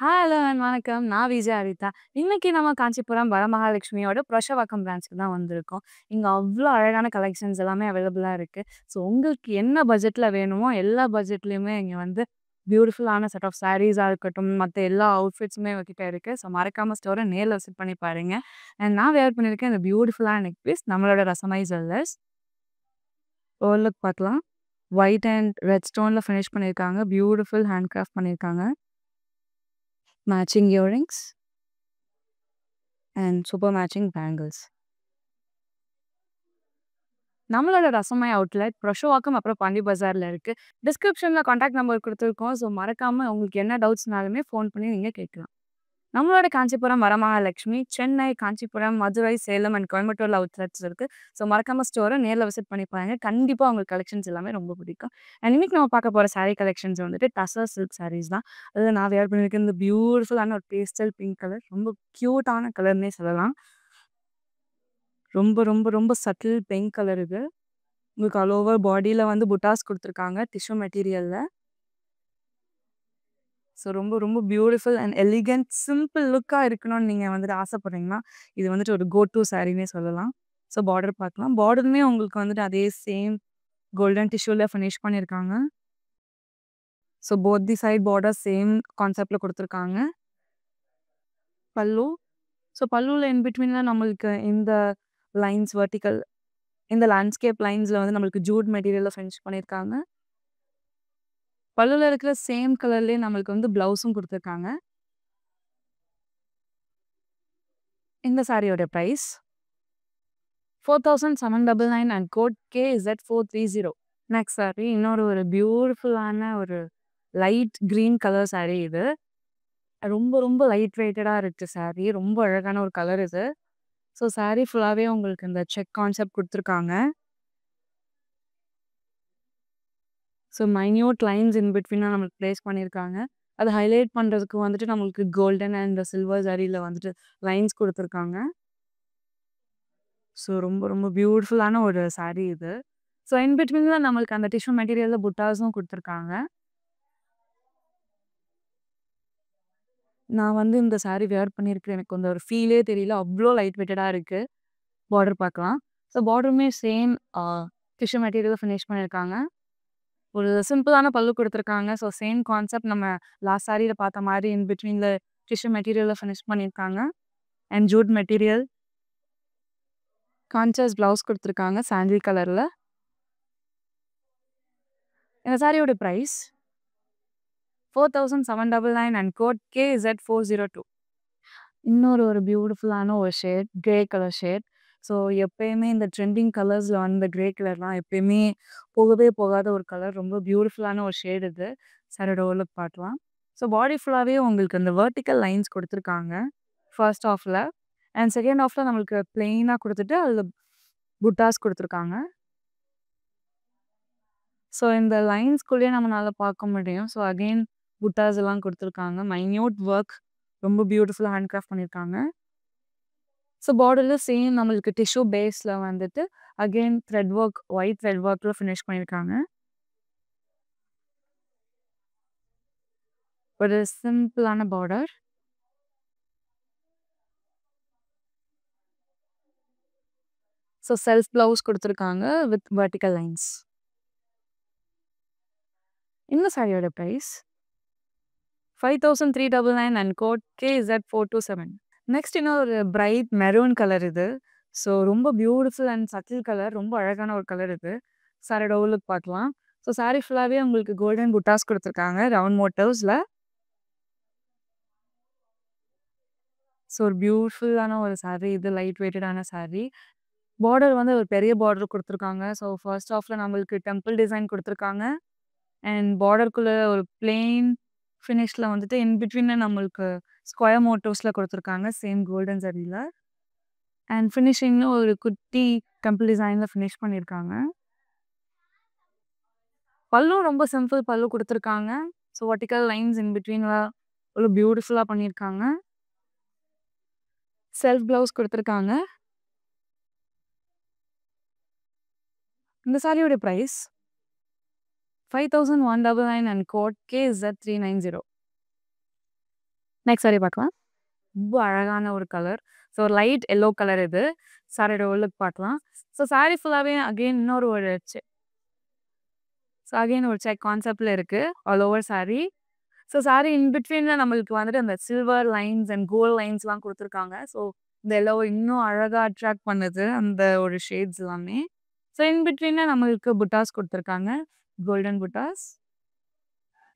Hello and வணக்கம். நான் விஜய் ஹரிதா. இன்னைக்கு நம்ம காஞ்சிபுரம் வரமகாலட்சுமியோட புரஷவாக்கம் பிரான்ச்சுக்கு தான் வந்திருக்கோம். இங்க அவ்ளோ அழகான கலெக்ஷன்ஸ் எல்லாமே அவைலபிளா இருக்கு. ஸோ உங்களுக்கு என்ன பட்ஜெட்ல வேணுமோ, எல்லா பட்ஜெட்லயுமே இங்க வந்து பியூட்டிஃபுல்லான செட் ஆஃப் சாரீஸா இருக்கட்டும், மத்த எல்லா அவுட்ஃபிட்ஸுமே இவகிட்ட இருக்கு. ஸோ மறக்காம ஸ்டோர நேர்ல விசிட் பண்ணி பாருங்க. அண்ட் நான் வேர் பண்ணியிருக்கேன் இந்த பியூட்டிஃபுல்லான நெக் பீஸ் நம்மளோட ரசமாய் ஜுவல்லர்ஸ். ஓரளவுக்கு பார்க்கலாம். ஒயிட் அண்ட் ரெட் ஸ்டோன்ல ஃபினிஷ் பண்ணியிருக்காங்க. பியூட்டிஃபுல் ஹேண்ட் கிராஃப்ட் பண்ணியிருக்காங்க. Matching earrings and super matching bangles. நம்மளோட ரசமாய் அவுட்லெட் புரஷவாக்கம் அப்புறம் பாண்டி பஜார்ல இருக்கு. டிஸ்கிரிப்ஷன்ல கான்டாக்ட் நம்பர் குடுத்துருக்கோம். ஸோ மறக்காம உங்களுக்கு என்ன டவுட்ஸ்னாலுமே ஃபோன் பண்ணி நீங்க கேட்கலாம். நம்மளோட காஞ்சிபுரம் வரமகாலட்சுமி, சென்னை, காஞ்சிபுரம், மதுரை, சேலம் அண்ட் கோயம்புத்தூர்ல அவுட்லெட்ஸ் இருக்கு. ஸோ மறக்காம ஸ்டோர நேர்ல விசிட் பண்ணி பாருங்க. கண்டிப்பா உங்களுக்கு கலெக்ஷன்ஸ் எல்லாமே ரொம்ப பிடிக்கும். அண்ட் இன்னைக்கு நம்ம பார்க்க போற சாரீ கலெக்ஷன்ஸ் வந்துட்டு டசர் சில்க் சாரீஸ் தான். அதில நான் வேர் பண்ணியிருக்க இந்த பியூட்டிஃபுல்லான ஒரு பேஸ்டல் பிங்க் கலர். ரொம்ப கியூட்டான கலர்னே சொல்லலாம். ரொம்ப ரொம்ப ரொம்ப சட்டில் பிங்க் கலர் இது. உங்களுக்கு ஆல் ஓவர் பாடியில வந்து புட்டாஸ் குடுத்துருக்காங்க. டிஷ்யூ மெட்டீரியல்ல. ஸோ ரொம்ப ரொம்ப பியூட்டிஃபுல் அண்ட் எலிகன்ட் சிம்பிள் லுக்கா இருக்கணும்னு நீங்க வந்துட்டு ஆசைப்படுறீங்கன்னா, இது வந்துட்டு ஒரு கோ டூ சாரீன்னே சொல்லலாம். ஸோ பார்டர் பார்க்கலாம். பார்டருமே உங்களுக்கு வந்துட்டு அதே சேம் கோல்டன் டிஷ்யூல ஃபினிஷ் பண்ணியிருக்காங்க. So both the side border same கான்செப்ட்ல குடுத்துருக்காங்க. பல்லு. ஸோ பல்லுல இன் பிட்வீன்ல நம்மளுக்கு இந்த லைன்ஸ் வெர்டிகல் இந்த லேண்ட்ஸ்கேப் லைன்ஸ்ல வந்து நம்மளுக்கு ஜூட் மெட்டீரியல்ல ஃபினிஷ் பண்ணியிருக்காங்க. பல்லுல இருக்கிற சேம் கலர்லயே நம்மளுக்கு வந்து ப்ளவுஸும் குடுத்துருக்காங்க. இந்த சாரியோட price 4799 and code KZ430. Next sari இன்னொரு ஒரு பியூட்டிஃபுல்லான ஒரு லைட் கிரீன் கலர் சாரி இது. ரொம்ப ரொம்ப லைட் வெயிட்டடா இருக்கு சாரி. ரொம்ப அழகான ஒரு கலர் இது. ஸோ சாரி ஃபுல்லாவே உங்களுக்கு இந்த செக் கான்செப்ட் குடுத்துருக்காங்க. ஸோ மைன்யூட் லைன்ஸ் இன் பிட்வீனா நம்மளுக்கு பிளேஸ் பண்ணியிருக்காங்க. அத ஹைலைட் பண்றதுக்கு வந்துட்டு நம்மளுக்கு கோல்டன் அண்ட் சில்வர் ஜரியில வந்துட்டு லைன்ஸ் குடுத்துருக்காங்க. ஸோ ரொம்ப ரொம்ப பியூட்டிஃபுல்லான ஒரு சாரி இது. ஸோ இன் பிட்வீன்ல நம்மளுக்கு அந்த டிஷ்யூ மெட்டீரியல்ல புட்டாஸும் குடுத்துருக்காங்க. நான் வந்து இந்த சாரி வேர் பண்ணியிருக்கிறேன். எனக்கு அந்த ஒரு ஃபீலே தெரியல. அவ்ளோ லைட் வெயிட்டடா இருக்கு. பார்டர் பார்க்கலாம். ஸோ பார்டருமே சேம் டிஷ்யூ மெட்டீரியல்ல ஃபினிஷ் பண்ணியிருக்காங்க. ஒரு சிம்பிளான பல்லு குடுத்துருக்காங்க. ஸோ சேம் கான்செப்ட் நம்ம லாஸ்ட் சாரியில பார்த்த மாரி இன் பிட்வீன்ல டிஷ்யூ மெட்டீரியல்ல ஃபினிஷ் பண்ணியிருக்காங்க. And jute material. Contrast blouse குடுத்துருக்காங்க சாண்டில் கலர்ல. இந்த சாரியோட பிரைஸ் 4799 அண்ட் கோட் KZ402. இன்னொரு ஒரு பியூட்டிஃபுல்லான ஒரு shade, grey colour shade. So எப்பயுமே இந்த ட்ரெண்டிங் கலர்ஸ்ல வந்து கிரே கலர்லாம் எப்பயுமே போகவே போகாத ஒரு கலர். ரொம்ப பியூட்டிஃபுல்லான ஒரு ஷேட் இது. சாரியோட ஓரளவுக்கு பார்க்கலாம். ஸோ பாடி ஃபுல்லாவே உங்களுக்கு இந்த வெர்டிகல் லைன்ஸ் குடுத்துருக்காங்க. ஃபர்ஸ்ட் ஹாஃப்ல. அண்ட் செகண்ட் ஹாஃப்ல நம்மளுக்கு பிளெயினா குடுத்துட்டு அதில புட்டாஸ் குடுத்துருக்காங்க. ஸோ இந்த லைன்ஸ்குள்ளேயே நம்மனால பார்க்க முடியும். ஸோ அகைன் புட்டாஸ் எல்லாம் குடுத்துருக்காங்க. மைன்யூட் ஒர்க் ரொம்ப பியூட்டிஃபுல்லா ஹேண்ட் கிராஃப்ட் பண்ணியிருக்காங்க. ஸோ பார்டர்ல சேம் நம்மளுக்கு டிஷ்யூ பேஸ்ல வந்துட்டு again thread work white thread ஒர்க்ல ஃபினிஷ் பண்ணியிருக்காங்க. ஒரு சிம்பிளான பார்டர். ஸோ செல்ஃப் ப்ளவுஸ் குடுத்துருக்காங்க வித் வெர்டிகல் லைன்ஸ். இந்த சாரியோட price 5399 and code KZ427. Next இன்னொரு பிரைட் மெரூன் கலர் இது. ஸோ ரொம்ப பியூட்டிஃபுல் அண்ட் சட்டில் கலர். ரொம்ப அழகான ஒரு கலர் இது. சாரியோட லுக் பார்க்கலாம். ஸோ சாரி ஃபுல்லாவே உங்களுக்கு கோல்டன் புட்டாஸ் குடுத்துருக்காங்க ரவுண்ட் மோட்டிவ்ஸ்ல. ஸோ ஒரு பியூட்டிஃபுல்லான ஒரு சாரி இது. Light வெயிட்டடான sorry. பார்டர் வந்து ஒரு பெரிய பார்டர் குடுத்துருக்காங்க. ஸோ ஃபர்ஸ்ட் ஹாஃப்ல நம்மளுக்கு டெம்பிள் டிசைன் குடுத்துருக்காங்க. அண்ட் பார்டருக்குள்ள ஒரு பிளெயின் ஃபினிஷ்ல வந்துட்டு இன் பிட்வீன்ல நம்மளுக்கு ஸ்கொயர் மோட்டிவ்ஸ்ல குடுத்துருக்காங்க. சேம் கோல்டன் ஜரியில. அண்ட் ஃபினிஷிங்ல ஒரு குட்டி டெம்பிள் டிசைன்ல ஃபினிஷ் பண்ணியிருக்காங்க. பல்லும் ரொம்ப சிம்பிள் பல்லு குடுத்துருக்காங்க. ஸோ வெர்டிகல் லைன்ஸ் இன் பிட்வீன்ல ஒரு பியூட்டிஃபுல்லா பண்ணியிருக்காங்க. செல்ஃப் ப்ளவுஸ் குடுத்துருக்காங்க. இந்த சாரியோட price 5199 and code KZ390. Next sari பார்க்கலாம். ரொம்ப அழகான ஒரு colour. So light yellow colour இது. சாரியோட லுக் பார்க்கலாம். ஸோ சாரி ஃபுல்லாவே அகைன் இன்னொரு ஒரு ஸோ அகைன் ஒரு செக் கான்செப்ட்ல இருக்கு. All over sari. So sari in பிட்வீன்ல நம்மளுக்கு வந்துட்டு அந்த சில்வர் லைன்ஸ் அண்ட் கோல்ட் லைன்ஸ்லாம் குடுத்துருக்காங்க. ஸோ இந்த எல்லோ இன்னும் அழகா அட்ராக்ட் பண்ணுது. அந்த ஒரு ஷேட்ஸ் எல்லாமே. ஸோ இன் பிட்வீன்ல நம்மளுக்கு புட்டாஸ் குடுத்துருக்காங்க. Golden buttas.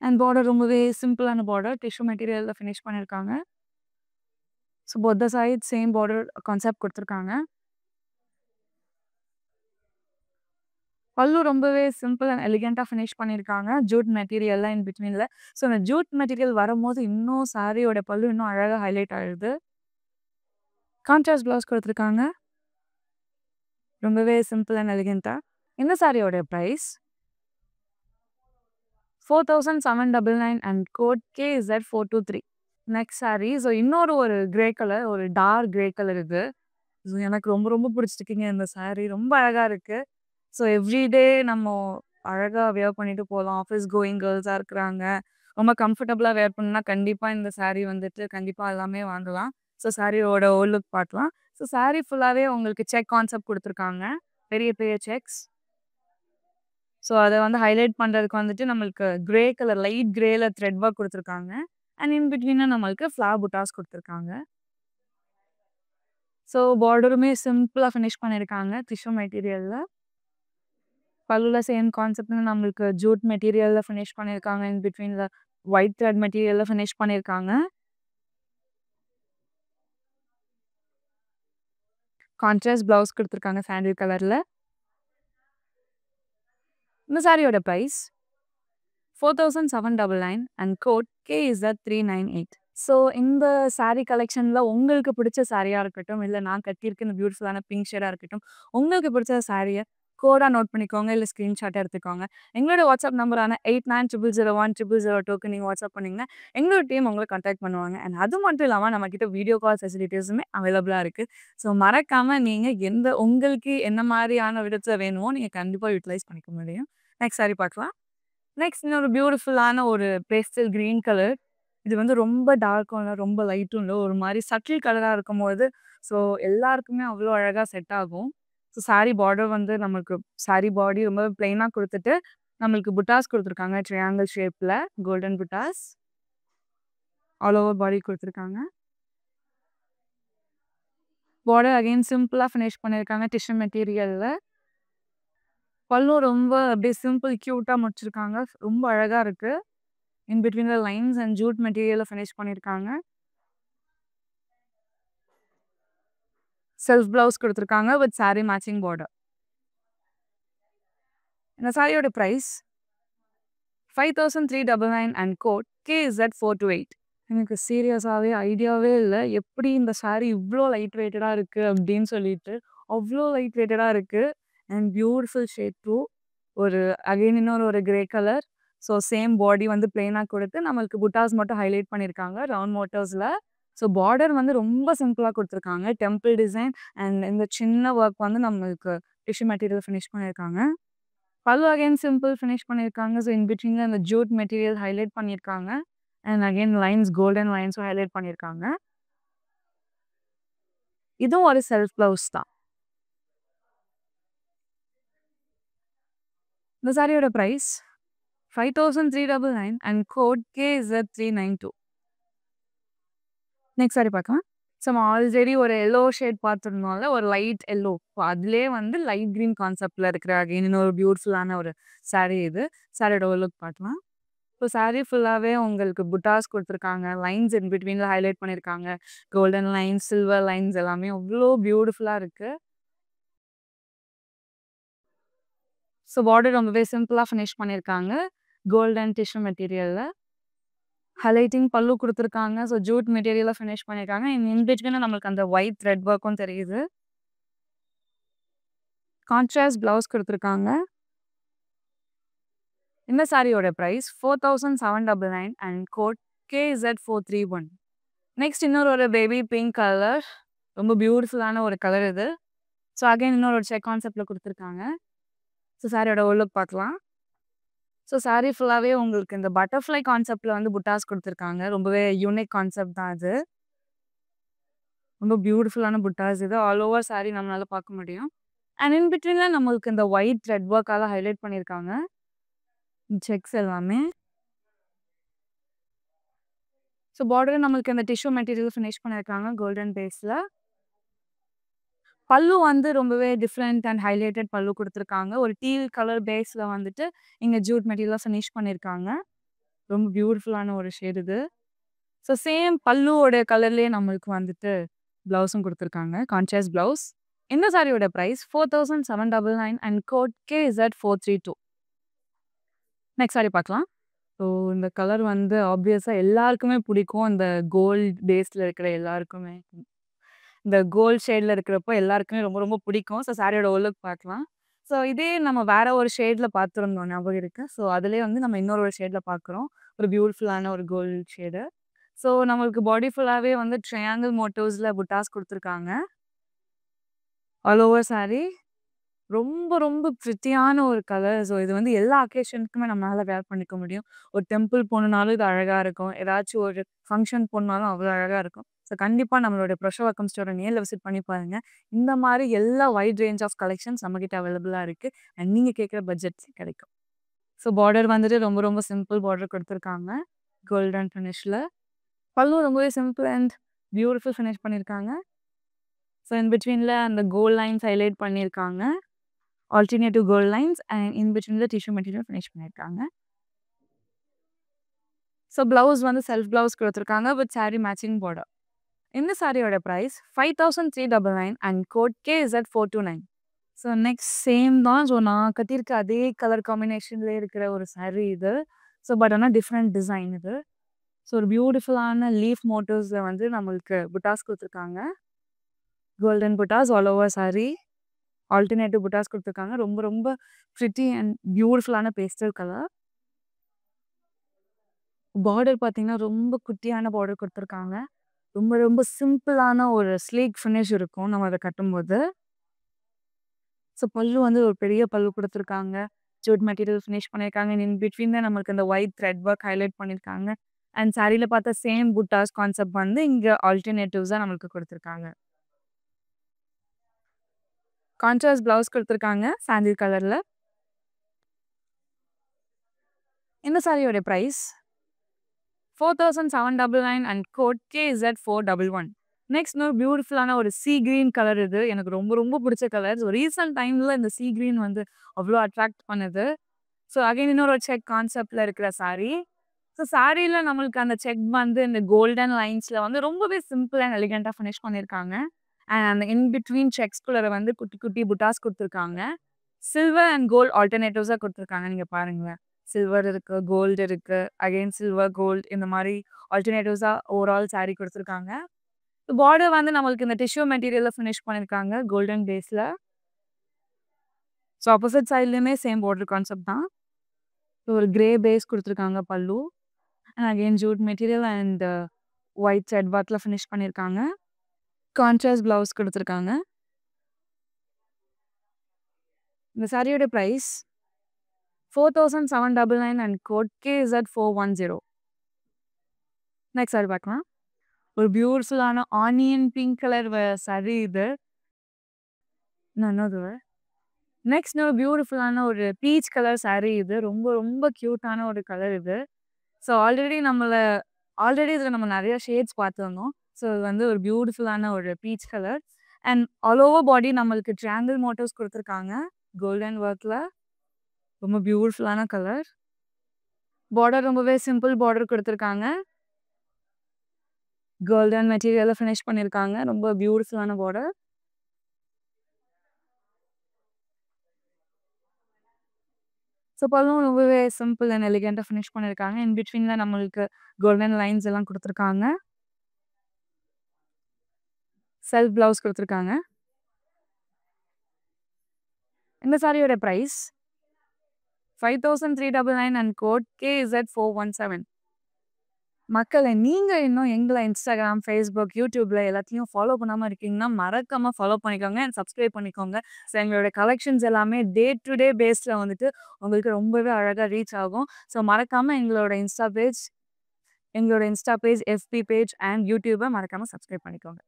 அண்ட் பார்டர் ரொம்பவே சிம்பிளான பார்டர். டிஷ்யூ மெட்டீரியல்ல ஃபினிஷ் பண்ணியிருக்காங்க. So both the side same border concept குடுத்துருக்காங்க. பல்லு ரொம்பவே சிம்பிள் அண்ட் எலிகென்ட்டா ஃபினிஷ் பண்ணியிருக்காங்க. ஜூட் மெட்டீரியல்ல இன் பிட்வீன்ல. ஸோ அந்த ஜூட் மெட்டீரியல் வரும்போது இன்னும் சாரியோட பல்லு இன்னும் அழகா ஹைலைட் ஆயிடுது. கான்ட்ராஸ்ட் ப்ளவுஸ் குடுத்துருக்காங்க. ரொம்பவே சிம்பிள் அண்ட் எலிகென்ட்டா. இந்த சாரியோட price 4799 and code KZ423. Next sari. So இன்னொரு ஒரு கிரே கலர், ஒரு டார்க் கிரே கலர் இது. ஸோ எனக்கு ரொம்ப ரொம்ப பிடிச்சிருக்குங்க இந்த சாரி. ரொம்ப அழகா இருக்கு. ஸோ எவ்ரிடே நம்ம அழகா வியர் பண்ணிட்டு போலாம். ஆஃபீஸ் கோயிங் கேர்ள்ஸா இருக்கிறாங்க. ரொம்ப கம்ஃபர்டபுளா வியர் பண்ணா கண்டிப்பா இந்த சாரி வந்துட்டு கண்டிப்பா எல்லாமே வாங்கலாம். ஸோ சாரியோட ஓல் லுக் பார்க்கலாம். ஸோ சாரி ஃபுல்லாவே உங்களுக்கு செக் கான்செப்ட் குடுத்துருக்காங்க. பெரிய பெரிய செக்ஸ். ஸோ அத வந்து ஹைலைட் பண்றதுக்கு வந்துட்டு நம்மளுக்கு கிரே கலர் லைட் கிரேல த்ரெட் ஒர்க் குடுத்துருக்காங்க. அண்ட் இன் பிட்வீன்ல நம்மளுக்கு ஃப்ளவர் புட்டாஸ் குடுத்துருக்காங்க. ஸோ பார்டருமே சிம்பிளா ஃபினிஷ் பண்ணியிருக்காங்க டிஷ்யூ மெட்டீரியல்ல. பல்லுல சேம் கான்செப்ட்ல நம்மளுக்கு ஜூட் மெட்டீரியல்ல ஃபினிஷ் பண்ணியிருக்காங்க. இன் பிட்வீன்ல ஒயிட் த்ரெட் மெட்டீரியல்ல ஃபினிஷ் பண்ணியிருக்காங்க. கான்ட்ராஸ்ட் ப்ளவுஸ் குடுத்துருக்காங்க சாண்டில் கலர்ல. இந்த சாரியோட price 4799 and code KZ398. So இந்த சாரி கலெக்ஷன்ல உங்களுக்கு பிடிச்ச சாரியா இருக்கட்டும், இல்ல நான் கட்டியிருக்க இந்த பியூட்டிஃபுல்லான பிங்க் ஷேடா இருக்கட்டும், உங்களுக்கு பிடிச்ச சாரிய கோடா நோட் பண்ணிக்கோங்க. இல்ல ஸ்கிரீன்ஷாட் எடுத்துக்கோங்க. எங்களோட வாட்ஸ்அப் நம்பரான 8900010002க்கு நீங்க வாட்ஸ்அப் பண்ணீங்கன்னா, எங்களோட டீம் உங்கள கான்டாக்ட் பண்ணுவாங்க. அண்ட் அது மட்டும் இல்லாம நம்மகிட்ட வீடியோ கால் ஃபெசிலிட்டீஸுமே அவைலபிளா இருக்கு. ஸோ மறக்காம நீங்க உங்களுக்கு என்ன மாரியான விதத்துல வேணுமோ, நீங்க கண்டிப்பா யூட்டிலைஸ் பண்ணிக்க முடியும். நெக்ஸ்ட் சாரி பார்க்கலாம். நெக்ஸ்ட் இன்னொரு பியூட்டிஃபுல்லான ஒரு பேஸ்டல் கிரீன் கலர். இது வந்து ரொம்ப டார்க்கும் இல்ல, ரொம்ப லைட்டும் இல்ல. ஒரு மாரி சட்டில் கலரா இருக்கும்போது, ஸோ எல்லாருக்குமே அவ்ளோ அழகா செட் ஆகும். ஸோ சாரி பார்டர் வந்து நமக்கு சாரி பாடி ரொம்ப பிளெயினா குடுத்துட்டு, நம்மளுக்கு புட்டாஸ் குடுத்துருக்காங்க. ட்ரையாங்கிள் ஷேப்ல கோல்டன் புட்டாஸ். ஆல் ஓவர் பாடி குடுத்துருக்காங்க. பார்டர் அகைன் சிம்பிளா ஃபினிஷ் பண்ணியிருக்காங்க டிஷ்யூ மெட்டீரியல்ல. பல்லும் ரொம்ப அப்படியே சிம்பிள் கியூட்டா முடிச்சிருக்காங்க. ரொம்ப அழகா இருக்கு. In between the lines and jute மெட்டீரியல்ல ஃபினிஷ் பண்ணியிருக்காங்க. செல்ஃப் ப்ளவுஸ் குடுத்துருக்காங்க வித் சாரி மேட்சிங் பார்டர். இந்த சாரியோட பிரைஸ் 5399 அண்ட் கோட் KZ428. எனக்கு சீரியஸாவே ஐடியாவே இல்ல. எப்படி இந்த சாரி இவ்ளோ லைட் வெயிட்டடா இருக்கு அப்படின்னு சொல்லிட்டு. அவ்ளோ லைட் வெயிட்டடா இருக்கு. And beautiful shade too. ஒரு அகைன் இன்னொரு ஒரு grey colour. So same body வந்து பிளெயினா குடுத்து நம்மளுக்கு புட்டாஸ் மட்டும் ஹைலைட் பண்ணியிருக்காங்க ரவுண்ட் மோட்டிவ்ஸ்ல. ஸோ பார்டர் வந்து ரொம்ப சிம்பிளா குடுத்துருக்காங்க. டெம்பிள் டிசைன் அண்ட் இந்த சின்ன ஒர்க் வந்து நம்மளுக்கு டிஷ்யூ மெட்டீரியல் ஃபினிஷ் பண்ணியிருக்காங்க. பல்லு அகைன் சிம்பிள் ஃபினிஷ் பண்ணியிருக்காங்க. ஸோ இன் பிட்வீன்ல அந்த ஜூட் மெட்டீரியல் ஹைலைட் பண்ணியிருக்காங்க. அண்ட் அகைன் லைன்ஸ் கோல்டன் லைன்ஸும் ஹைலைட் பண்ணியிருக்காங்க. இதுவும் ஒரு செல்ஃப் ப்ளவுஸ் தான். இந்த சாரியோட price 5399 and code KZ392. Next sari பார்க்கலாம். ஸோ நம்ம ஆல்ரெடி ஒரு எல்லோ ஷேட் பார்த்துருந்தோம்ல, ஒரு லைட் எல்லோ. ஸோ அதிலயே வந்து லைட் கிரீன் கான்செப்ட்ல இருக்கிற அகைன் இன்னொரு பியூட்டிஃபுல்லான ஒரு சாரி இது. சாரியோட லுக் பார்க்கலாம். ஸோ சாரி ஃபுல்லாவே உங்களுக்கு புட்டாஸ் குடுத்துருக்காங்க. லைன்ஸ் இன் பிட்வீன்ல ஹைலைட் பண்ணியிருக்காங்க. கோல்டன் லைன்ஸ், சில்வர் லைன்ஸ் எல்லாமே அவ்ளோ பியூட்டிஃபுல்லா இருக்கு. ஸோ பார்டர் ரொம்பவே சிம்பிளா ஃபினிஷ் பண்ணியிருக்காங்க. Golden tissue மெட்டீரியல்ல. ஹைலைட்டிங் பல்லு குடுத்துருக்காங்க. ஸோ ஜூட் மெட்டீரியல்ல ஃபினிஷ் பண்ணியிருக்காங்க. இன் பிட்வீன் நம்மளுக்கு அந்த ஒயிட் த்ரெட் ஒர்க்கும் தெரியுது. கான்ட்ராஸ்ட் ப்ளவுஸ் குடுத்துருக்காங்க. இந்த சாரியோட price 4799 and code KZ431. Next இன்னொரு ஒரு பேபி பிங்க் கலர். ரொம்ப பியூட்டிஃபுல்லான ஒரு கலர் இது. ஸோ அகைன் இன்னொரு ஒரு செக் கான்செப்ட்ல குடுத்துருக்காங்க. ஸோ சாரியோட லுக் பார்க்கலாம். ஸோ சாரி ஃபுல்லாவே உங்களுக்கு இந்த பட்டர்ஃப்ளை கான்செப்ட்ல வந்து புட்டாஸ் குடுத்துருக்காங்க. ரொம்பவே யூனிக் கான்செப்ட் தான் அது. ரொம்ப பியூட்டிஃபுல்லான புட்டாஸ் இது. ஆல் ஓவர் சாரி நம்மளால பார்க்க முடியும். அண்ட் இன் பிட்வீன்ல நம்மளுக்கு இந்த ஒயிட் த்ரெட் ஒர்க்கால ஹைலைட் பண்ணியிருக்காங்க. செக்ஸ் எல்லாமே. ஸோ பார்டர் நம்மளுக்கு இந்த டிஷ்யூ மெட்டீரியல் ஃபினிஷ் பண்ணியிருக்காங்க கோல்டன் பேஸ்ல. பல்லு வந்து ரொம்பவே டிஃப்ரெண்ட் அண்ட் ஹைலைட்டட் பல்லு குடுத்துருக்காங்க. ஒரு டீல் கலர் பேஸ்ல வந்துட்டு இங்க ஜூட் மெட்டீரியல்ல ஃபினிஷ் பண்ணியிருக்காங்க. ரொம்ப பியூட்டிஃபுல்லான ஒரு ஷேட் இது. ஸோ சேம் பல்லுவோட கலர்லயே நம்மளுக்கு வந்துட்டு ப்ளவுஸும் குடுத்துருக்காங்க. Contrast blouse. இந்த சாரியோட price 4799 and code KZ432. Next sari பார்க்கலாம். ஸோ இந்த கலர் வந்து ஆப்வியஸா எல்லாருக்குமே பிடிக்கும். இந்த கோல்ட் பேஸ்ல இருக்கிற எல்லாருக்குமே. இந்த கோல்ட் ஷேட்ல இருக்கிறப்போ எல்லாருக்குமே ரொம்ப ரொம்ப பிடிக்கும். ஸோ சாரியோட லுக் பார்க்கலாம். ஸோ இதே நம்ம வேற ஒரு ஷேட்ல பார்த்துருந்தோம் ஞாபகம் இருக்கு. ஸோ அதிலேயே வந்து நம்ம இன்னொரு ஒரு ஷேட்ல பார்க்குறோம். ஒரு பியூட்டிஃபுல்லான ஒரு கோல்ட் ஷேடு. ஸோ நம்மளுக்கு பாடி ஃபுல்லாவே வந்து ட்ரையாங்கிள் மோட்டிவ்ஸ்ல புட்டாஸ் குடுத்துருக்காங்க. All over sari. ரொம்ப ரொம்ப பிரிட்டியான ஒரு கலர். ஸோ இது வந்து எல்லா அக்கேஷனுக்குமே நம்மளால வேர் பண்ணிக்க முடியும். ஒரு டெம்பிள் போணுனாலும் இது அழகா இருக்கும். ஏதாச்சும் ஒரு ஃபங்ஷன் போணுனாலும் அவ்வளோ அழகா இருக்கும். ஸோ கண்டிப்பா நம்மளுடைய புருஷவாக்கம் ஸ்டோர நேர்ல விசிட் பண்ணி பாருங்க. இந்த மாரி எல்லா வைட் ரேஞ்ச் ஆஃப் கலெக்ஷன்ஸ் நம்மகிட்ட அவைலபிளா இருக்கு. அண்ட் நீங்க கேட்குற பட்ஜெட்ஸ்ல கிடைக்கும். ஸோ பார்டர் வந்துட்டு ரொம்ப ரொம்ப சிம்பிள் பார்டர் குடுத்துருக்காங்க. கோல்டன் ஃபினிஷ்ல. பல்லு ரொம்பவே சிம்பிள் அண்ட் பியூட்டிஃபுல் ஃபினிஷ் பண்ணியிருக்காங்க. ஸோ இன் பிட்வீன்ல அந்த கோல்ட் லைன்ஸ் ஹைலைட் பண்ணியிருக்காங்க. Alternative gold lines and in பிட்வீன்ல டிஷ்யூ மெட்டீரியல் ஃபினிஷ் பண்ணியிருக்காங்க. ஸோ ப்ளவுஸ் வந்து செல்ஃப் ப்ளவுஸ் குடுத்துருக்காங்க வித் சாரி மேட்சிங் பார்டர். இந்த சாரியோட price 5399 and code KZ429. So next same தான். ஸோ நான் கட்டியிருக்க அதே கலர் காம்பினேஷன்லேயே இருக்கிற ஒரு சாரி இது. ஸோ பட் ஆனால் டிஃப்ரெண்ட் டிசைன் இது. ஸோ ஒரு பியூட்டிஃபுல்லான லீஃப் மோட்டிவ்ஸ்ல வந்து நம்மளுக்கு புட்டாஸ் குடுத்துருக்காங்க. கோல்டன் புட்டாஸ் all over sorry. Alternative buttas குடுத்துருக்காங்க. ரொம்ப ரொம்ப பிரிட்டி அண்ட் பியூட்டிஃபுல்லான பேஸ்டல் கலர். பார்டர் பார்த்தீங்கன்னா, ரொம்ப குட்டியான பார்டர் குடுத்துருக்காங்க. ரொம்ப ரொம்ப சிம்பிளான ஒரு ஸ்லீக் ஃபினிஷ் இருக்கும் நம்ம அத கட்டும்போது. ஸோ பல்லு வந்து ஒரு பெரிய பல்லு குடுத்துருக்காங்க. ஜூட் மெட்டீரியல் ஃபினிஷ் பண்ணியிருக்காங்க. இன் பிட்வீன் தான் நம்மளுக்கு அந்த ஒயிட் த்ரெட் ஒர்க் ஹைலைட் பண்ணியிருக்காங்க. அண்ட் சாரில பார்த்த சேம் புட்டாஸ் கான்செப்ட் வந்து இங்க ஆல்டர்னேட்டிவ்ஸா நம்மளுக்கு குடுத்துருக்காங்க. கான்ட்ராஸ்ட் ப்ளவுஸ் குடுத்துருக்காங்க சாண்டில் கலர்ல. இந்த சாரியோட price 4799 and code KZ411. Next இன்னொரு பியூட்டிஃபுல்லான ஒரு சீ கிரீன் கலர் இது. எனக்கு ரொம்ப ரொம்ப பிடிச்ச கலர். ஸோ ரீசென்ட் டைம்ல இந்த சீ கிரீன் வந்து அவ்வளோ அட்ராக்ட் பண்ணுது. ஸோ அகைன் இன்னொரு செக் கான்செப்ட்ல இருக்கிற சாரி. ஸோ சாரில நம்மளுக்கு அந்த செக் வந்து இந்த கோல்டன் லைன்ஸ்ல வந்து ரொம்பவே சிம்பிள் அண்ட் எலிகென்ட்டா ஃபினிஷ் பண்ணியிருக்காங்க. அண்ட் அந்த இன் பிட்வீன் செக்ஸ்குள்ளர வந்து குட்டி குட்டி புட்டாஸ் குடுத்துருக்காங்க. சில்வர் அண்ட் கோல்ட் ஆல்டர்னேட்டிவ்ஸா குடுத்துருக்காங்க. நீங்க பாருங்களேன். சில்வர் இருக்கு, கோல்டு இருக்கு. அகைன் சில்வர், கோல்ட் இந்த மாரி ஆல்டர்னேட்டிவ்ஸா ஓவரால் சாரி குடுத்துருக்காங்க. பார்டர் வந்து நம்மளுக்கு இந்த டிஷ்யூ மெட்டீரியல்ல ஃபினிஷ் பண்ணியிருக்காங்க கோல்டன் பேஸ்ல. ஸோ ஆப்போசிட் சைட்லயுமே சேம் பார்டர் கான்செப்ட் தான். ஒரு கிரே பேஸ் குடுத்துருக்காங்க பல்லு. And again jute material and white thread ஒர்க்ல ஃபினிஷ் பண்ணியிருக்காங்க. கான்ட்ராஸ்ட் ப்ளவுஸ் குடுத்துருக்காங்க. இந்த சாரியோட price 4799 and code KZ410. Next sari பார்க்கலாம். ஒரு பியூட்டிஃபுல்லான ஆனியன் பிங்க் கலர் சாரி இது. இன்னொரு நெக்ஸ்ட் இன்னொரு பியூட்டிஃபுல்லான ஒரு பீச் கலர் சாரி இது. ரொம்ப ரொம்ப கியூட்டான ஒரு கலர் இது. ஸோ ஆல்ரெடி இதில நம்ம நெறைய ஷேட்ஸ் பார்த்துருந்தோம். ஸோ இது வந்து ஒரு பியூட்டிஃபுல்லான ஒரு peach colour. And all over பாடி நம்மளுக்கு ட்ரையாங்கிள் மோட்டிவ்ஸ் குடுத்துருக்காங்க. கோல்டன் ஒர்க்ல. ரொம்ப பியூட்டிஃபுல்லான கலர். பார்டர் ரொம்பவே சிம்பிள் பார்டர் குடுத்துருக்காங்க. கோல்டன் மெட்டீரியல்ல ஃபினிஷ் பண்ணியிருக்காங்க. ரொம்ப பியூட்டிஃபுல்லான பார்டர். ஸோ பல்லும் ரொம்பவே சிம்பிள் அண்ட் எலிகென்ட்டா ஃபினிஷ் பண்ணியிருக்காங்க. இன் பிட்வீன்ல நம்மளுக்கு கோல்டன் லைன்ஸ் எல்லாம் குடுத்துருக்காங்க. செல்ஃப் ப்ளவுஸ் குடுத்துருக்காங்க. இந்த சாரியோட பிரைஸ் 5399 அண்ட் கோட் KZ417. மக்களே, நீங்க இன்னும் எங்கள Instagram, Facebook, YouTubeல எல்லாத்தையும் ஃபாலோ பண்ணாம இருக்கீங்கன்னா, மறக்காம ஃபாலோ பண்ணிக்கோங்க அண்ட் சப்ஸ்கிரைப் பண்ணிக்கோங்க. ஸோ எங்களோட கலெக்ஷன்ஸ் எல்லாமே டே டு டே பேஸ்ல வந்துட்டு உங்களுக்கு ரொம்பவே அழகா ரீச் ஆகும். ஸோ மறக்காம எங்களோட insta page, FB page and YouTubeப மறக்காம சப்ஸ்கிரைப் பண்ணிக்கோங்க.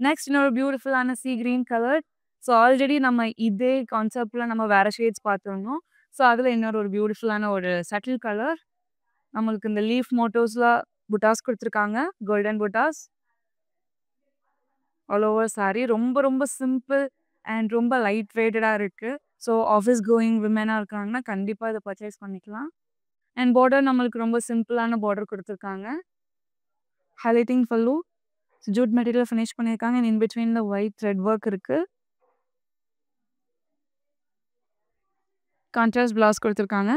நெக்ஸ்ட் இன்னொரு பியூட்டிஃபுல்லான sea green colour. So already நம்ம இதே கான்செப்ட்ல நம்ம வேற ஷேட்ஸ் பார்த்துருந்தோம். ஸோ அதுல இன்னொரு ஒரு பியூட்டிஃபுல்லான ஒரு சட்டில் கலர். நம்மளுக்கு இந்த லீஃப் மோட்டிவ்ஸ்ல புட்டாஸ் குடுத்துருக்காங்க. கோல்டன் புட்டாஸ். All over sari. ரொம்ப ரொம்ப சிம்பிள் அண்ட் ரொம்ப லைட் வெயிட்டடா இருக்கு. ஸோ ஆஃபீஸ் கோயிங் விமெனா இருக்காங்கன்னா, கண்டிப்பா இத பர்ச்சேஸ் பண்ணிக்கலாம். அண்ட் பார்டர் நம்மளுக்கு ரொம்ப சிம்பிளான பார்டர் குடுத்துருக்காங்க. ஹைலைட்டிங் பல்லு. ஜூட் மெட்டீரியல் ஃபினிஷ் பண்ணியிருக்காங்க. அண்ட் இன் பிட்வீன்ல ஒயிட் த்ரெட் ஒர்க் இருக்கு. கான்ட்ராஸ்ட் பிளவுஸ் குடுத்துருக்காங்க.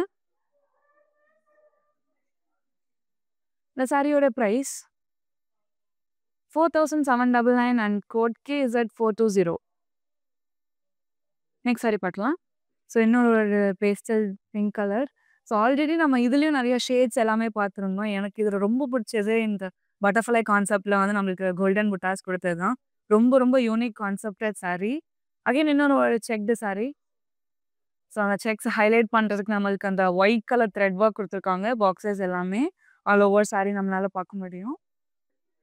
இந்த சாரியோட price 4799 and code KZ420. Next sari பார்க்கலாம். ஸோ இன்னொரு ஒரு pastel pink colour. So already நம்ம இதுலயும் நெறைய ஷேட்ஸ் எல்லாமே பார்த்துருந்தோம். எனக்கு இதுல ரொம்ப பிடிச்சது இந்த பட்டர்ஃப்ளை கான்செப்ட்ல வந்து நம்மளுக்கு கோல்டன் புட்டாஸ் குடுத்தது தான். ரொம்ப ரொம்ப யூனிக் கான்செப்டட் சாரி. அகைன் இன்னொரு ஒரு செக்டு சாரி. ஸோ அந்த செக்ஸ் ஹைலைட் பண்றதுக்கு நம்மளுக்கு அந்த ஒயிட் கலர் த்ரெட் ஒர்க் குடுத்துருக்காங்க. பாக்ஸஸ் எல்லாமே ஆல் ஓவர் சாரி நம்மளால பார்க்க முடியும்.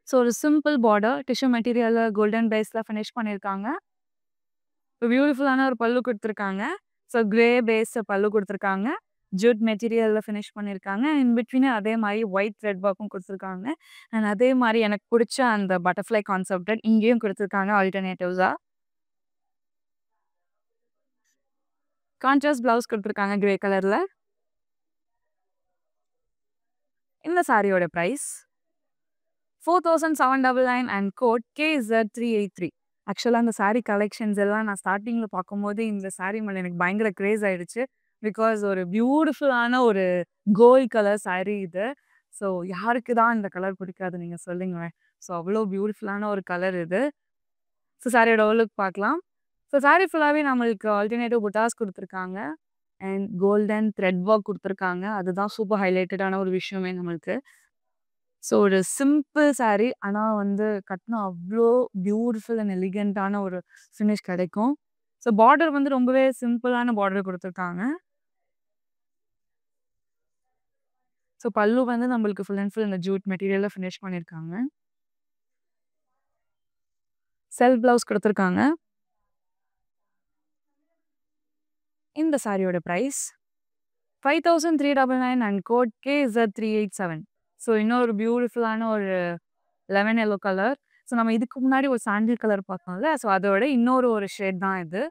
ஸோ ஒரு சிம்பிள் பார்டர் டிஷ்யூ மெட்டீரியல்ல கோல்டன் பேஸ்ல ஃபினிஷ் பண்ணியிருக்காங்க. பியூட்டிஃபுல்லான ஒரு பல்லு குடுத்துருக்காங்க. ஸோ கிரே பேஸ் பல்லு குடுத்துருக்காங்க. ஜூட் மெட்டீரியல்ல ஃபினிஷ் பண்ணியிருக்காங்க. இன் பிட்வீன் அதே மாரி ஒயிட் த்ரெட் ஒர்க்கும் குடுத்துருக்காங்க. அண்ட் அதே மாரி எனக்கு புடிச்ச அந்த பட்டர்ஃப்ளை கான்செப்டட் இங்கேயும் குடுத்துருக்காங்க ஆல்டர்னேட்டிவ்ஸா. கான்ட்ராஸ்ட் பிளவுஸ் குடுத்துருக்காங்க கிரே கலர்ல. இந்த சாரியோட பிரைஸ் 4799 அண்ட் கோட் KZ383. ஆக்சுவலா அந்த சாரி கலெக்ஷன்ஸ் எல்லாம் நான் ஸ்டார்ட்டிங்ல பார்க்கும்போது இந்த சாரி மேல எனக்கு பயங்கர கிரேஸ் ஆயிடுச்சு. பிகாஸ் ஒரு பியூட்டிஃபுல்லான ஒரு கோல்ட் கலர் சாரி இது. ஸோ யாருக்கு தான் இந்த கலர் பிடிக்காது நீங்க சொல்லுங்களேன். ஸோ அவ்வளோ பியூட்டிஃபுல்லான ஒரு கலர் இது. ஸோ சாரியோட லுக் பார்க்கலாம். ஸோ சாரி ஃபுல்லாவே நம்மளுக்கு ஆல்டர்னேட்டிவ் புட்டாஸ் குடுத்துருக்காங்க. அண்ட் கோல்டன் த்ரெட் ஒர்க் குடுத்துருக்காங்க. அதுதான் சூப்பர் ஹைலைட்டடான ஒரு விஷயமே நம்மளுக்கு. ஸோ ஒரு சிம்பிள் சாரி. ஆனா வந்து கட்னா அவ்ளோ பியூட்டிஃபுல் அண்ட் எலிகன்ட்டான ஒரு ஃபினிஷ் கிடைக்கும். ஸோ பார்டர் வந்து ரொம்பவே சிம்பிளான பார்டர் குடுத்துருக்காங்க. ஸோ பல்லு வந்து நம்மளுக்கு ஃபுல் அண்ட் ஃபுல் இந்த ஜூட் மெட்டீரியல்ல ஃபினிஷ் பண்ணியிருக்காங்க. செல்ஃப் பிளவுஸ் குடுத்துருக்காங்க. இந்த சாரியோட price 5399 and code KZ387. So இன்னொரு பியூட்டிஃபுல்லான ஒரு லெமன் எல்லோ கலர். ஸோ நம்ம இதுக்கு முன்னாடி ஒரு சாண்டில் கலர் பார்த்தோம்ல. ஸோ அதோட இன்னொரு ஒரு ஷேட் தான் இது.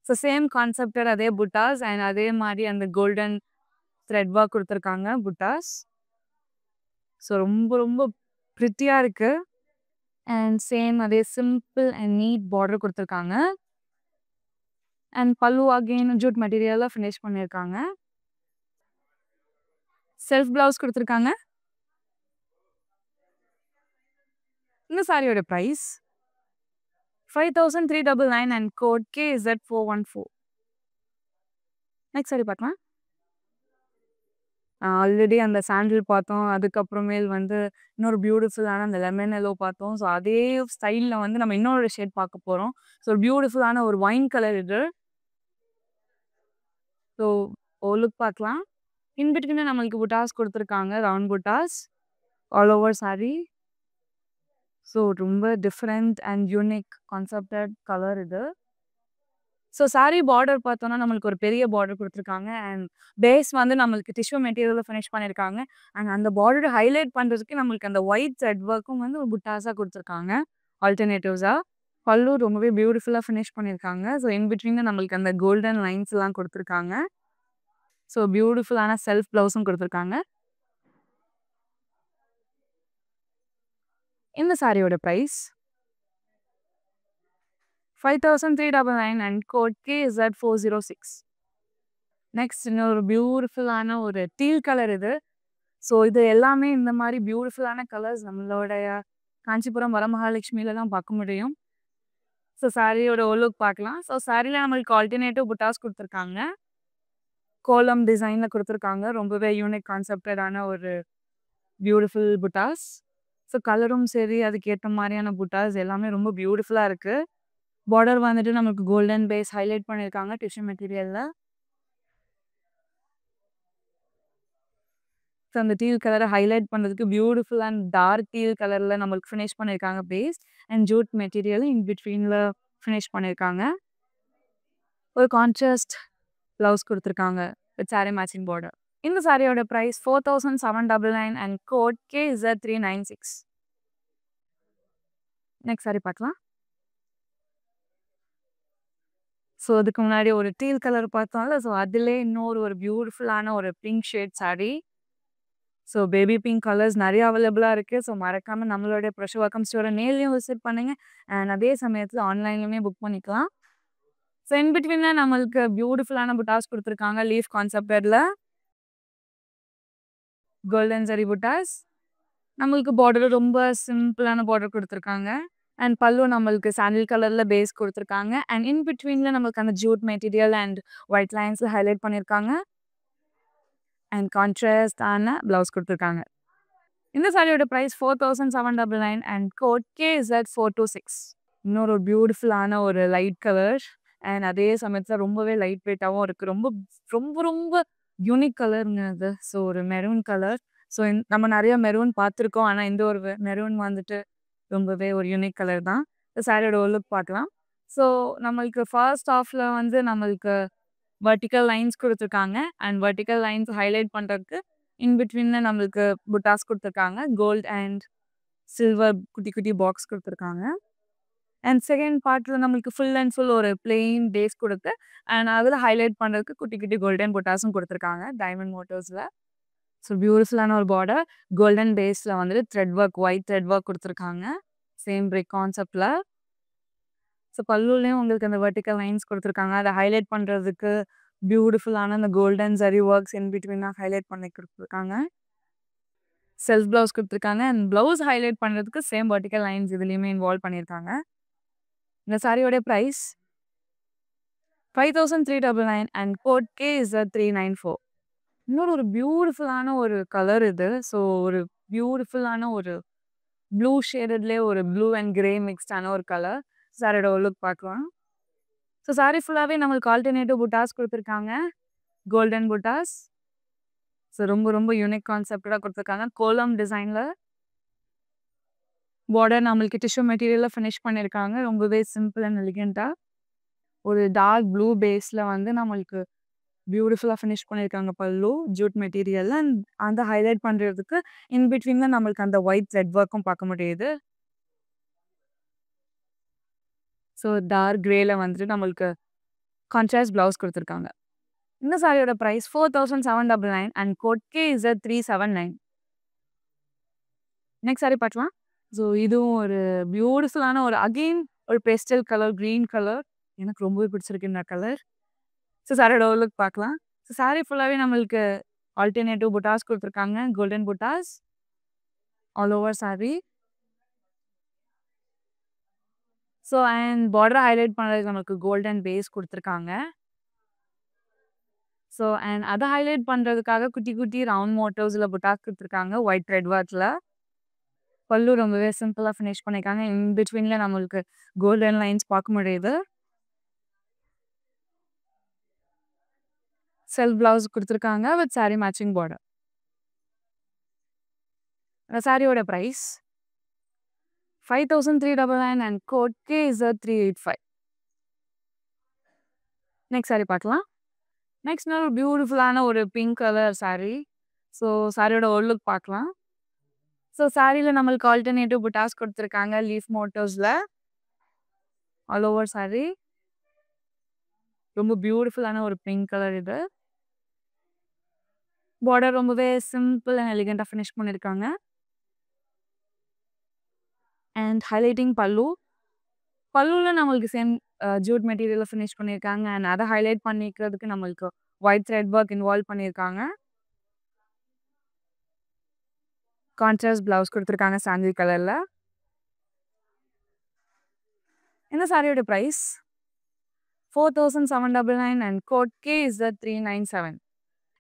ஸோ சேம் கான்செப்டட் அதே புட்டாஸ் அண்ட் அதே மாரி அந்த கோல்டன் த்ரெட் ஒர்க் குடுத்துருக்காங்க புட்டாஸ். ஸோ ரொம்ப ரொம்ப பிரிட்டியா இருக்கு. அண்ட் சேம் அதே சிம்பிள் அண்ட் நீட் பார்டர் குடுத்துருக்காங்க. அண்ட் பல்லு அகைன் ஜூட் மெட்டீரியல்ல ஃபினிஷ் பண்ணியிருக்காங்க. செல்ஃப் பிளவுஸ் குடுத்துருக்காங்க. இந்த சாரியோட price 5399 and code KZ414. Next sari பார்க்கலாம். ஆல்ரெடி அந்த சாண்டில் பார்த்தோம். அதுக்கப்புறமேல் வந்து இன்னொரு பியூட்டிஃபுல்லான அந்த லெமன் எல்லோ பார்த்தோம். ஸோ அதே ஸ்டைல்ல வந்து நம்ம இன்னொரு ஷேட் பார்க்க போறோம். ஸோ பியூட்டிஃபுல்லான ஒரு ஒயின் கலர் இது. ஸோ லுக் பார்க்கலாம். இன் பிட்வீன்ல நம்மளுக்கு புட்டாஸ் குடுத்துருக்காங்க. ரவுண்ட் புட்டாஸ். All over sari. ஸோ ரொம்ப டிஃபரெண்ட் அண்ட் யூனிக் கான்செப்டட் கலர் இது. ஸோ சாரி பார்டர் பார்த்தோம்னா நம்மளுக்கு ஒரு பெரிய பார்டர் குடுத்துருக்காங்க. அண்ட் பேஸ் வந்து நம்மளுக்கு டிஷ்யூ மெட்டீரியல்ல ஃபினிஷ் பண்ணியிருக்காங்க. அண்ட் அந்த பார்டர ஹைலைட் பண்றதுக்கு நம்மளுக்கு அந்த ஒயிட் த்ரெட் ஒர்க்கும் வந்து ஒரு புட்டாஸா குடுத்துருக்காங்க. ஆல்டர்னேட்டிவ்ஸா. பல்லு ரொம்பவே பியூட்டிஃபுல்லா ஃபினிஷ் பண்ணியிருக்காங்க. ஸோ இன் பிட்வீன்ல நம்மளுக்கு அந்த கோல்டன் லைன்ஸ்லாம் குடுத்துருக்காங்க. ஸோ பியூட்டிஃபுல்லான செல்ஃப் பிளவுஸும் குடுத்துருக்காங்க. இந்த சாரியோட price 5399 and code KZ406. Next இன்னொரு பியூட்டிஃபுல்லான ஒரு டீல் கலர் இது. ஸோ இது எல்லாமே இந்த மாரி பியூட்டிஃபுல்லான கலர்ஸ் நம்மளுடைய காஞ்சிபுரம் வரமகாலட்சுமியில தான் பார்க்க முடியும். ஸோ சாரியோட லுக் பார்க்கலாம். ஸோ சாரில நம்மளுக்கு ஆல்டர்னேட்டிவ் புட்டாஸ் குடுத்துருக்காங்க. கோலம் டிசைன்ல குடுத்துருக்காங்க. ரொம்பவே யூனிக் கான்செப்டடான ஒரு பியூட்டிஃபுல் புட்டாஸ். ஸோ கலரும் சரி, அதுக்கேத்த மாரியான புட்டாஸ் எல்லாமே ரொம்ப பியூட்டிஃபுல்லா இருக்கு. பார்டர் வந்துட்டு நமக்கு கோல்டன் பேஸ் ஹைலைட் பண்ணியிருக்காங்க டிஷ்யூ மெட்டீரியல்ல. ஸோ அந்த டீல் கலர ஹைலைட் பண்றதுக்கு பியூட்டிஃபுல் அண்ட் டார்க் டீல் கலர்ல நம்மளுக்கு ஃபினிஷ் பண்ணியிருக்காங்க base. And jute material in பிட்வீன்ல ஃபினிஷ் பண்ணியிருக்காங்க. ஒரு கான்ட்ராஸ்ட் ப்ளவுஸ் குடுத்துருக்காங்க. With sari matching border. இந்த சாரியோட price 4799 and code KZ396. Next sari பார்க்கலாம். ஸோ அதுக்கு முன்னாடி ஒரு டீல் கலர் பார்த்தோம்ல. ஸோ அதிலே இன்னொரு ஒரு பியூட்டிஃபுல்லான ஒரு pink shade sorry. So baby pink colours நெறைய அவைலபிளா இருக்கு. ஸோ மறக்காம நம்மளுடைய பிரஷவாக்கம் ஸ்டோர நேர்லயும் விசிட் பண்ணுங்க. அண்ட் அதே சமயத்துல ஆன்லைன்லயுமே புக் பண்ணிக்கலாம். ஸோ இன் பிட்வீன்ல நம்மளுக்கு பியூட்டிஃபுல்லான புட்டாஸ் குடுத்துருக்காங்க. லீஃப் கான்செப்டட்ல. கோல்டன் ஜரி புட்டாஸ். நம்மளுக்கு பார்டர் ரொம்ப சிம்பிளான பார்டர் குடுத்துருக்காங்க. அண்ட் பல்லு நம்மளுக்கு சாண்டில் கலர்ல பேஸ் குடுத்துருக்காங்க. அண்ட் இன் பிட்வீன்ல நம்மளுக்கு அந்த ஜூட் மெட்டீரியல் அண்ட் ஒயிட் லைன்ஸ்ல ஹைலைட் பண்ணியிருக்காங்க. அண்ட் கான்ட்ராஸ்டான ப்ளவுஸ் குடுத்துருக்காங்க. இந்த சாரியோட பிரைஸ் 4799 அண்ட் கோட் KZ426. இன்னொரு பியூட்டிஃபுல்லான ஒரு லைட் கலர். அண்ட் அதே சமயத்துல ரொம்பவே லைட் வெயிட்டாவும் இருக்கு. ரொம்ப ரொம்ப ரொம்ப யூனிக் கலருங்க அது. ஸோ ஒரு மெரூன் கலர். ஸோ நம்ம நெறைய மெரூன் பார்த்துருக்கோம். ஆனா இந்த ஒரு மெரூன் வந்துட்டு ரொம்பவே ஒரு யூனிக் கலர் தான். சாரியோட லுக் பார்க்கலாம். ஸோ நம்மளுக்கு ஃபர்ஸ்ட் ஹாஃப்ல வந்து நம்மளுக்கு வெர்டிக்கல் லைன்ஸ் குடுத்துருக்காங்க. அண்ட் வெர்டிக்கல் லைன்ஸ் ஹைலைட் பண்றதுக்கு இன் பிட்வீன்ல நம்மளுக்கு புட்டாஸ் குடுத்துருக்காங்க. கோல்ட் அண்ட் சில்வர் குட்டி குட்டி பாக்ஸ் குடுத்துருக்காங்க. அண்ட் செகண்ட் பார்ட்ல நம்மளுக்கு ஃபுல் அண்ட் ஃபுல் ஒரு பிளெயின் பேஸ் குடுத்து அண்ட் அதில ஹைலைட் பண்றதுக்கு குட்டி குட்டி கோல்டன் புட்டாஸும் குடுத்துருக்காங்க. டைமண்ட் மோட்டிவ்ஸ்ல. ஸோ பியூட்டிஃபுல்லான ஒரு பார்டர். கோல்டன் பேஸ்ல வந்துட்டு thread work, white thread work குடுத்துருக்காங்க. சேம் பிரிக் கான்செப்ட்ல. ஸோ பல்லுலயும் உங்களுக்கு அந்த வெர்டிக்கல் லைன்ஸ் குடுத்துருக்காங்க. அத ஹைலைட் பண்றதுக்கு பியூட்டிஃபுல்லான அந்த கோல்டன் ஜரி ஒர்க்ஸ் இன் பிட்வீனா ஹைலைட் பண்ணி குடுத்துருக்காங்க. செல்ஃப் ப்ளவுஸ் குடுத்துருக்காங்க. அண்ட் ப்ளவுஸ் ஹைலைட் பண்றதுக்கு சேம் வெர்டிக்கல் லைன்ஸ் இதுலயுமே இன்வால்வ் பண்ணியிருக்காங்க. இந்த சாரியோட பிரைஸ் 5399 அண்ட் கோட் KZ394. இன்னொரு ஒரு பியூட்டிஃபுல்லான ஒரு கலர் இது. ஸோ ஒரு பியூட்டிஃபுல்லான ஒரு ப்ளூ ஷேடட்லயே ஒரு ப்ளூ அண்ட் கிரே மிக்ஸ்டான ஒரு கலர். சாரியோட லுக் பார்க்கலாம். ஸோ சாரி ஃபுல்லாவே நம்மளுக்கு ஆல்டர்னேட்டிவ் புட்டாஸ் குடுத்துருக்காங்க. கோல்டன் புட்டாஸ். ஸோ ரொம்ப ரொம்ப யூனிக் கான்செப்டடா குடுத்துருக்காங்க. கோலம் டிசைன்ல. பார்டர் நம்மளுக்கு டிஷ்யூ மெட்டீரியல்ல ஃபினிஷ் பண்ணியிருக்காங்க. ரொம்பவே சிம்பிள் அண்ட் எலிகென்ட்டா. ஒரு டார்க் ப்ளூ பேஸ்ல வந்து நம்மளுக்கு பியூட்டிஃபுல்லா ஃபினிஷ் பண்ணியிருக்காங்க பல்லு. ஜூட் மெட்டீரியல்ல. அண்ட் அந்த ஹைலைட் பண்றதுக்கு இன் பிட்வீன்ல நம்மளுக்கு அந்த ஒயிட் த்ரெட் ஒர்க்கும் பார்க்க முடியுது. ஸோ டார்க் கிரேல வந்துட்டு நம்மளுக்கு கான்ட்ராஸ்ட் ப்ளவுஸ் குடுத்துருக்காங்க. இந்த சாரியோட price 4799 and code KZ379. Next sari பார்க்கலாம். ஸோ இதுவும் ஒரு பியூட்டிஃபுல்லான ஒரு அகெயின் ஒரு பேஸ்டல் கலர், கிரீன் கலர். எனக்கு ரொம்பவே பிடிச்சிருக்கு இந்த கலர். ஸோ சாரியோட லுக் பார்க்கலாம். ஸோ சாரி ஃபுல்லாவே நம்மளுக்கு ஆல்டர்னேட்டிவ் புட்டாஸ் குடுத்துருக்காங்க. Golden buttas. All over sari. So and border highlight பண்றதுக்கு நமக்கு கோல்டன் பேஸ் குடுத்துருக்காங்க. ஸோ அண்ட் அத ஹைலைட் பண்றதுக்காக குட்டி குட்டி ரவுண்ட் மோட்டிவ்ஸ்ல புட்டாஸ் குடுத்துருக்காங்க. ஒயிட் த்ரெட் ஒர்க்ல. பல்லு ரொம்பவே சிம்பிளா ஃபினிஷ் பண்ணியிருக்காங்க. இன் பிட்வீன்ல நம்மளுக்கு கோல்டன் லைன்ஸ் பார்க்க முடியுது. செல்ஃப் ப்ளவுஸ் குடுத்துருக்காங்க வித் சாரி மேட்சிங் பார்டர். இந்த சாரியோட price 5399 and code KZ385. Next sari பார்க்கலாம். நெக்ஸ்ட் ஒரு பியூட்டிஃபுல்லான ஒரு பிங்க் கலர் சாரி. ஸோ சாரியோட லுக் பார்க்கலாம். ஸோ சாரியில நம்மளுக்கு ஆல்டர்னேட்டிவ் புட்டாஸ் குடுத்துருக்காங்க. லீஃப் மோட்டிவ்ஸ்ல. All over sari. ரொம்ப பியூட்டிஃபுல்லான ஒரு பிங்க் கலர் இது. பார்டர் ரொம்பவே சிம்பிள் அண்ட் எலிகென்ட்டா ஃபினிஷ் பண்ணியிருக்காங்க. அண்ட் ஹைலைட்டிங் பல்லு. பல்லுல நம்மளுக்கு சேம் ஜூட் மெட்டீரியல்ல ஃபினிஷ் பண்ணியிருக்காங்க. அண்ட் அத ஹைலைட் பண்ணிக்கிறதுக்கு நம்மளுக்கு ஒயிட் த்ரெட் ஒர்க் இன்வால்வ் பண்ணியிருக்காங்க. கான்ட்ராஸ்ட் ப்ளவுஸ் குடுத்துருக்காங்க சாண்டில் கலர்ல. இந்த சாரியோட பிரைஸ் 4799 அண்ட் கோட் KZ397.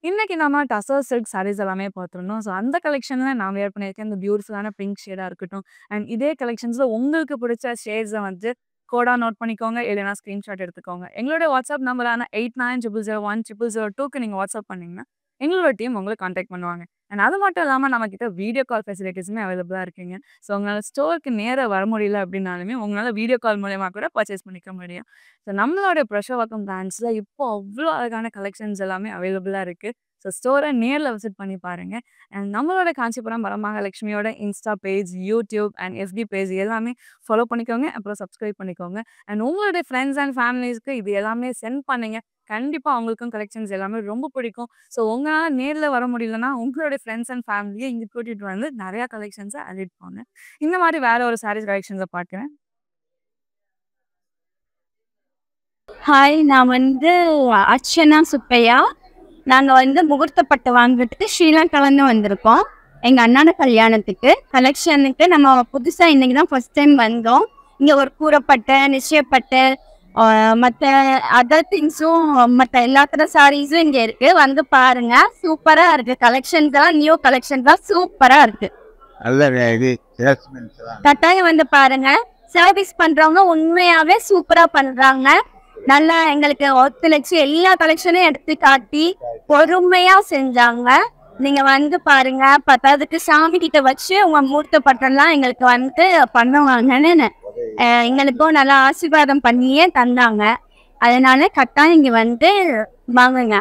இன்னைக்கு நம்ம டசர் சில்க் சாரீஸ் எல்லாமே பார்த்துருந்தோம். ஸோ அந்த கலெக்ஷன்ல நான் வியர் பண்ணியிருக்கேன். இந்த பியூட்டிஃபுல்லான பிங்க் ஷேடா இருக்கட்டும். அண்ட் இதே கலெக்ஷன்ஸ்ல உங்களுக்கு பிடிச்ச ஷேட்ஸ வந்து கோடா நோட் பண்ணிக்கோங்க. இல்லைனா ஸ்கிரீன்ஷாட் எடுத்துக்கோங்க. எங்களுடைய வாட்ஸ்அப் நம்பரான 8900010002க்கு நீங்க வாட்ஸ்அப் பண்ணீங்கன்னா, எங்களோட டீம் உங்கள கான்டாக்ட் பண்ணுவாங்க. அண்ட் அது மட்டும் இல்லாம நம்மகிட்ட வீடியோ கால் ஃபெசிலிட்டீஸுமே அவைலபிளா இருக்குங்க. ஸோ உங்களால ஸ்டோருக்கு நேரா வர முடியல அப்படின்னாலுமே, உங்களால வீடியோ கால் மூலியமா கூட பர்ச்சேஸ் பண்ணிக்க முடியும். ஸோ நம்மளோட பிரஷோவக்கம் பிராண்ட்ஸ்ல இப்போ அவ்ளோ அழகான கலெக்ஷன்ஸ் எல்லாமே அவைலபிளா இருக்கு. ஸோ ஸ்டோர நேர்ல விசிட் பண்ணி பாருங்க. அண்ட் நம்மளோட காஞ்சிபுரம் வரமகாலட்சுமியோட insta page, YouTube and FB page எல்லாமே ஃபாலோ பண்ணிக்கோங்க. அப்புறம் சப்ஸ்கிரைப் பண்ணிக்கோங்க. அண்ட் உங்களுடைய ஃப்ரெண்ட்ஸ் அண்ட் ஃபேமிலிஸ்க்கு இது எல்லாமே சென்ட் பண்ணுங்க. கண்டிப்பா அவங்களுக்கும் கலெக்ஷன்ஸ் எல்லாமே ரொம்ப பிடிக்கும். ஸோ உங்களால நேர்ல வர முடியலன்னா, உங்களுடைய ஃப்ரெண்ட்ஸ் அண்ட் ஃபேமிலிய இங்க கூட்டிட்டு வந்து நெறைய கலெக்ஷன்ஸ அள்ளிட்டு போங்க. இந்த மாரி வேற ஒரு சாரீஸ் கலெக்ஷன்ஸ பார்க்கிறேன். ஹாய், நான் வந்து அர்ச்சனா சுப்பையா. நாங்க வந்து முகூர்த்த பட்டு வாங்குறதுக்கு ஸ்ரீலங்காலேருந்து வந்திருக்கோம். எங்க அண்ணாட கல்யாணத்துக்கு கலெக்ஷனுக்கு நம்ம புதுசா இன்னைக்கு தான் ஃபர்ஸ்ட் டைம் வந்தோம். இங்க ஒரு கூரைப்பட்டு, நிச்சயப்பட்டு, மற்ற அதர் திங்ஸும் மற்ற எல்லாத்தர சாரீஸும் இங்க இருக்கு. வந்து பாருங்க, சூப்பரா இருக்கு. கலெக்ஷன்ஸ்லாம் நியூ கலெக்ஷன்ஸ்லாம் சூப்பரா இருக்கு. கட்டாயம் வந்து பாருங்க. சர்வீஸ் பண்றவங்க உண்மையாவே சூப்பரா பண்றாங்க. நல்லா எங்களுக்கு ஒத்துழைச்சு எல்லா கலெக்ஷனும் எடுத்து காட்டி பொறுமையா செஞ்சாங்க. நீங்க வந்து பாருங்க. பத்தாவதுக்கு சாமி கிட்ட வச்சு உங்க மூர்த்த பட்டெல்லாம் எங்களுக்கு வந்து பண்ணுவாங்கன்னு எங்களுக்கும் நல்லா ஆசீர்வாதம் பண்ணியே தந்தாங்க. அதனால கட்டாயம் இங்க வந்து வாங்குங்க.